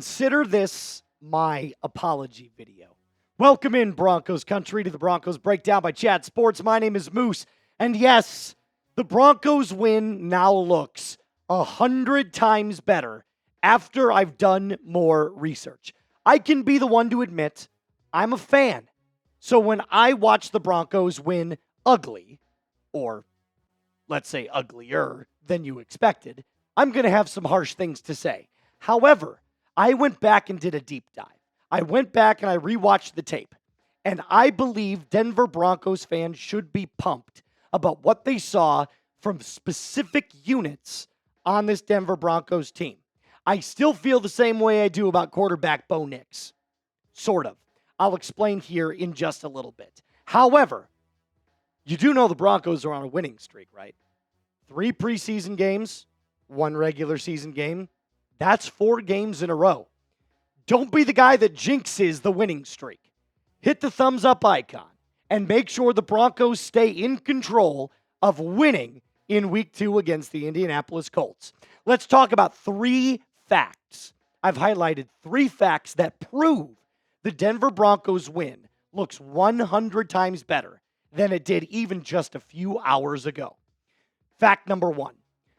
Consider this my apology video. Welcome in, Broncos country, to the Broncos Breakdown by Chat Sports. My name is Moose, and yes, the Broncos win now looks 100 times better after I've done more research. I can be the one to admit I'm a fan. So when I watch the Broncos win ugly, or let's say uglier than you expected, I'm going to have some harsh things to say. However, I went back and did a deep dive. I went back and I rewatched the tape. And I believe Denver Broncos fans should be pumped about what they saw from specific units on this Denver Broncos team. I still feel the same way I do about quarterback Bo Nix. Sort of. I'll explain here in just a little bit. However, you do know the Broncos are on a winning streak, right? 3 preseason games, 1 regular season game. That's 4 games in a row. Don't be the guy that jinxes the winning streak. Hit the thumbs up icon and make sure the Broncos stay in control of winning in week 2 against the Indianapolis Colts. Let's talk about 3 facts. I've highlighted 3 facts that prove the Denver Broncos win looks 100 times better than it did even just a few hours ago. Fact number 1.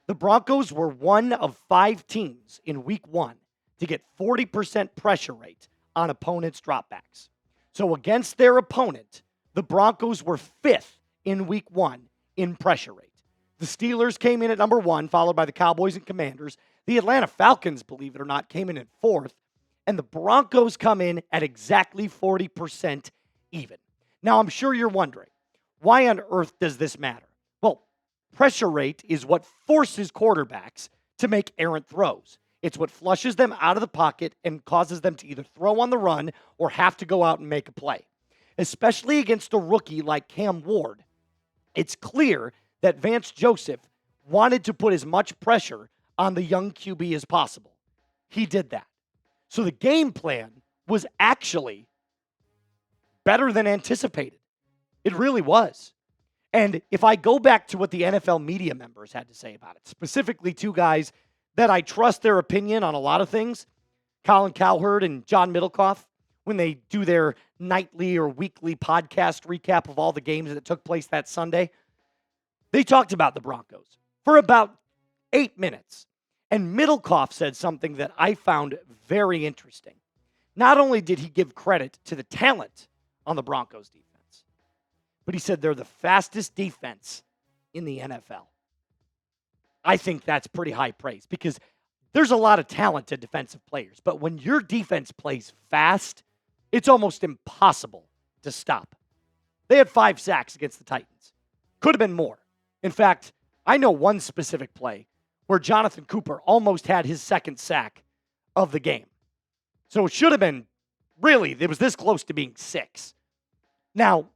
The Broncos were one of 5 teams in week 1 to get 40% pressure rate on opponents' dropbacks. So against their opponent, the Broncos were 5th in week 1 in pressure rate. The Steelers came in at number 1, followed by the Cowboys and Commanders. The Atlanta Falcons, believe it or not, came in at 4th. And the Broncos come in at exactly 40% even. Now, I'm sure you're wondering, why on earth does this matter? Well, pressure rate is what forces quarterbacks to make errant throws. It's what flushes them out of the pocket and causes them to either throw on the run or have to go out and make a play. Especially against a rookie like Cam Ward, it's clear that Vance Joseph wanted to put as much pressure on the young QB as possible. He did that. So the game plan was actually better than anticipated. It really was. And if I go back to what the NFL media members had to say about it, specifically 2 guys that I trust their opinion on a lot of things, Colin Cowherd and John Middlecoff, when they do their nightly or weekly podcast recap of all the games that took place that Sunday, they talked about the Broncos for about 8 minutes. And Middlecoff said something that I found very interesting. Not only did he give credit to the talent on the Broncos defense, but he said they're the fastest defense in the NFL. I think that's pretty high praise because there's a lot of talented defensive players, but when your defense plays fast, it's almost impossible to stop. They had 5 sacks against the Titans. Could have been more. In fact, I know one specific play where Jonathan Cooper almost had his 2nd sack of the game. So it should have been, really, it was this close to being 6. Now,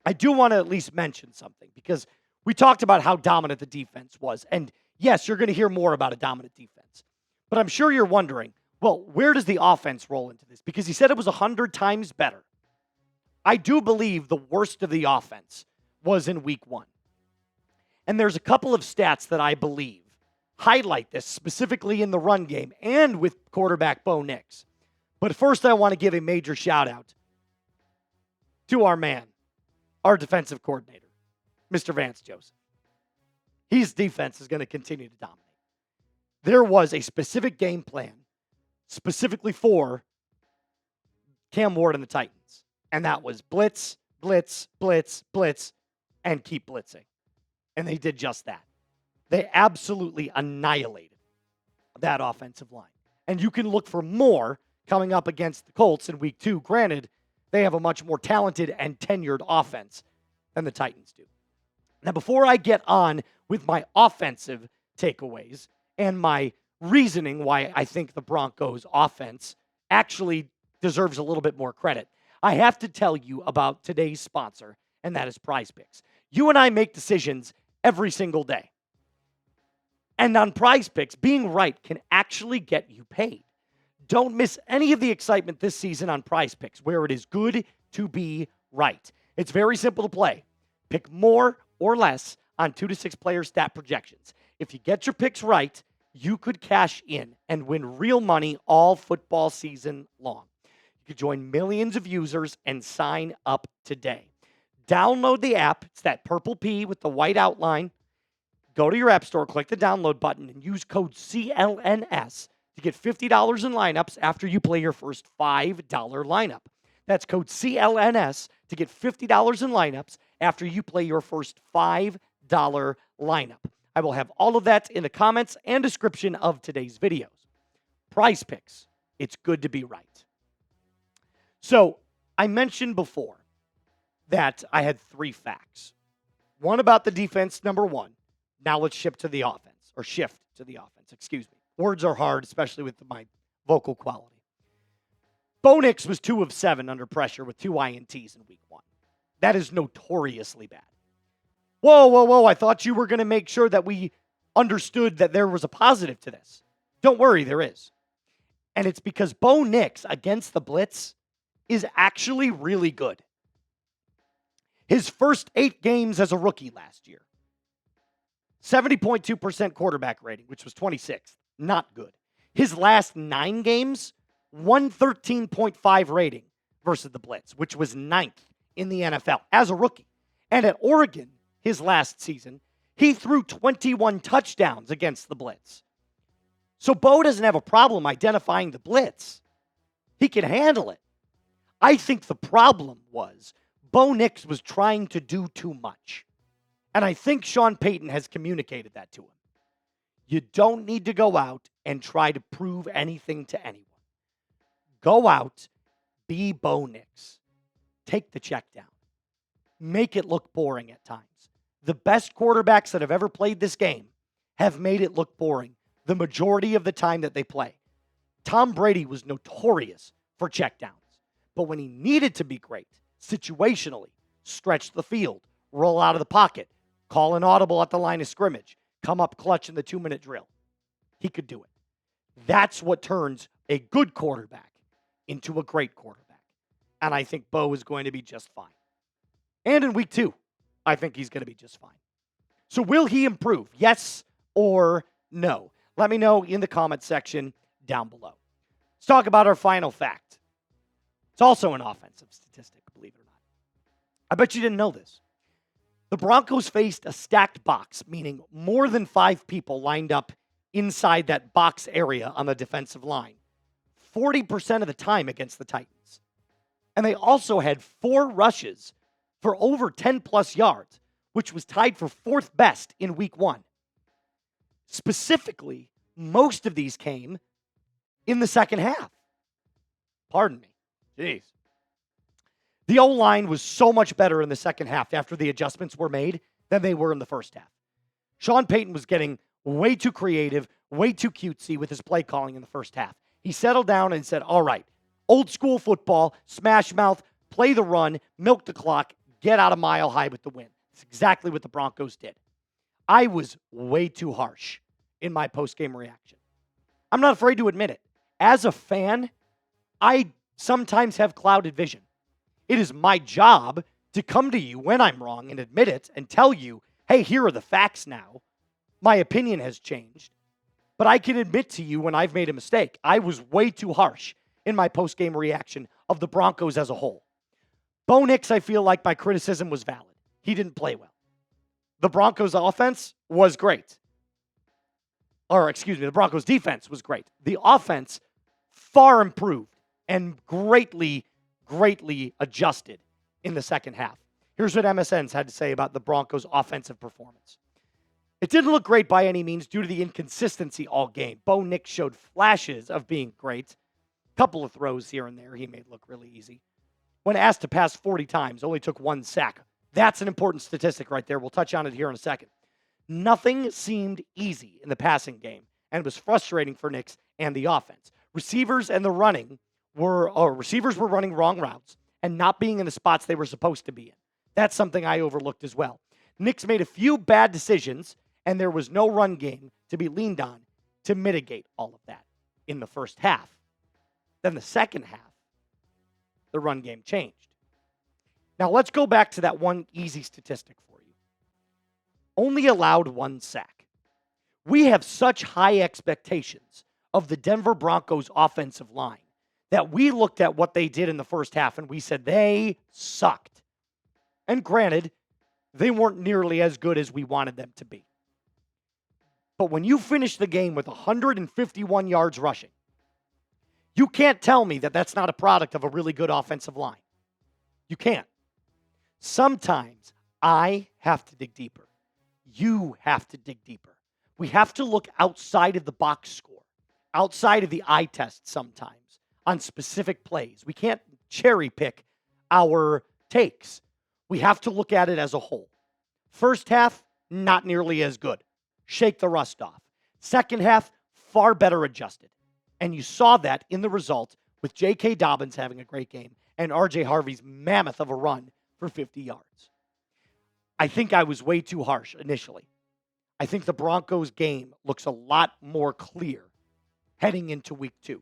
I do want to at least mention something because we talked about how dominant the defense was. And yes, you're going to hear more about a dominant defense. But I'm sure you're wondering, well, where does the offense roll into this? Because he said it was 100 times better. I do believe the worst of the offense was in week 1. And there's a couple of stats that I believe highlight this, specifically in the run game and with quarterback Bo Nix. But first, I want to give a major shout out to our man, our defensive coordinator, Mr. Vance Joseph. His defense is going to continue to dominate. There was a specific game plan specifically for Cam Ward and the Titans, and that was blitz, blitz, blitz, blitz, and keep blitzing. And they did just that. They absolutely annihilated that offensive line. And you can look for more coming up against the Colts in week 2. Granted, they have a much more talented and tenured offense than the Titans do. Now, before I get on with my offensive takeaways and my reasoning why I think the Broncos offense actually deserves a little bit more credit, I have to tell you about today's sponsor, and that is Prize Picks. You and I make decisions every single day. And on Prize Picks, being right can actually get you paid. Don't miss any of the excitement this season on Prize Picks, where it is good to be right. It's very simple to play. Pick more or less on 2 to 6 player stat projections. If you get your picks right, you could cash in and win real money all football season long. You could join millions of users and sign up today. Download the app. It's that purple P with the white outline. Go to your app store, click the download button, and use code CLNS to get $50 in lineups after you play your first $5 lineup. That's code CLNS to get $50 in lineups after you play your first $5 lineup. I will have all of that in the comments and description of today's videos. Prize Picks. It's good to be right. So, I mentioned before that I had 3 facts. One about the defense, number 1. Now let's shift to the offense. Excuse me. Words are hard, especially with my vocal quality. Bo Nix was 2 of 7 under pressure with 2 INTs in week 1. That is notoriously bad. Whoa. I thought you were going to make sure that we understood that there was a positive to this. Don't worry, there is. And it's because Bo Nix against the Blitz is actually really good. His first 8 games as a rookie last year, 70.2% quarterback rating, which was 26th. Not good. His last 9 games, 113.5 rating versus the Blitz, which was 9th in the NFL as a rookie. And at Oregon, his last season, he threw 21 touchdowns against the Blitz. So Bo doesn't have a problem identifying the Blitz. He can handle it. I think the problem was Bo Nix was trying to do too much. And I think Sean Payton has communicated that to him. You don't need to go out and try to prove anything to anyone. Go out, be Bo Nix. Take the check down. Make it look boring at times. The best quarterbacks that have ever played this game have made it look boring the majority of the time that they play. Tom Brady was notorious for checkdowns, but when he needed to be great, situationally, stretch the field, roll out of the pocket, call an audible at the line of scrimmage, come up clutch in the 2-minute drill, he could do it. That's what turns a good quarterback into a great quarterback. And I think Bo is going to be just fine. And in week 2, I think he's going to be just fine. So will he improve? Yes or no? Let me know in the comment section down below. Let's talk about our final fact. It's also an offensive statistic, believe it or not. I bet you didn't know this. The Broncos faced a stacked box, meaning more than 5 people lined up inside that box area on the defensive line, 40% of the time against the Titans. And they also had 4 rushes for over 10-plus yards, which was tied for 4th best in week 1. Specifically, most of these came in the second half. Pardon me. Jeez. The O-line was so much better in the second half after the adjustments were made than they were in the first half. Sean Payton was getting way too creative, way too cutesy with his play calling in the first half. He settled down and said, all right, old school football, smash mouth, play the run, milk the clock, get out of mile high with the win. That's exactly what the Broncos did. I was way too harsh in my post-game reaction. I'm not afraid to admit it. As a fan, I sometimes have clouded vision. It is my job to come to you when I'm wrong and admit it and tell you, hey, here are the facts now. My opinion has changed. But I can admit to you when I've made a mistake. I was way too harsh in my post-game reaction of the Broncos as a whole. Bo Nix, I feel like my criticism was valid. He didn't play well. The Broncos offense was great. The Broncos defense was great. The offense far improved and greatly adjusted in the second half. Here's what MSN's had to say about the Broncos' offensive performance. It didn't look great by any means due to the inconsistency all game. Bo Nix showed flashes of being great. Couple of throws here and there he made look really easy. When asked to pass 40 times, only took 1 sack. That's an important statistic right there. We'll touch on it here in a second. Nothing seemed easy in the passing game, and it was frustrating for Nix and the offense. Receivers were running wrong routes and not being in the spots they were supposed to be in. That's something I overlooked as well. Nix made a few bad decisions, and there was no run game to be leaned on to mitigate all of that in the first half. Then the second half, the run game changed. Now let's go back to that one easy statistic for you. Only allowed 1 sack. We have such high expectations of the Denver Broncos offensive line that we looked at what they did in the first half and we said they sucked. And granted, they weren't nearly as good as we wanted them to be. But when you finish the game with 151 yards rushing, you can't tell me that that's not a product of a really good offensive line. You can't. Sometimes I have to dig deeper. You have to dig deeper. We have to look outside of the box score, outside of the eye test sometimes on specific plays. We can't cherry pick our takes. We have to look at it as a whole. First half, not nearly as good. Shake the rust off. Second half, far better adjusted. And you saw that in the result with J.K. Dobbins having a great game and R.J. Harvey's mammoth of a run for 50 yards. I think I was way too harsh initially. I think the Broncos game looks a lot more clear heading into week 2.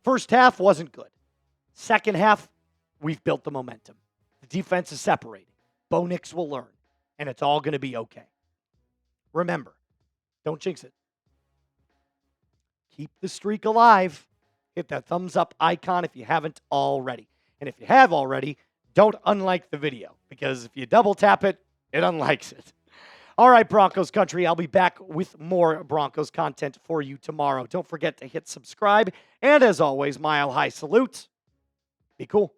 First half wasn't good. Second half, we've built the momentum. The defense is separating. Bo Nix will learn, and it's all going to be okay. Remember, don't jinx it. Keep the streak alive. Hit that thumbs up icon if you haven't already. And if you have already, don't unlike the video, because if you double tap it, it unlikes it. All right, Broncos country, I'll be back with more Broncos content for you tomorrow. Don't forget to hit subscribe. And as always, mile high salute. Be cool.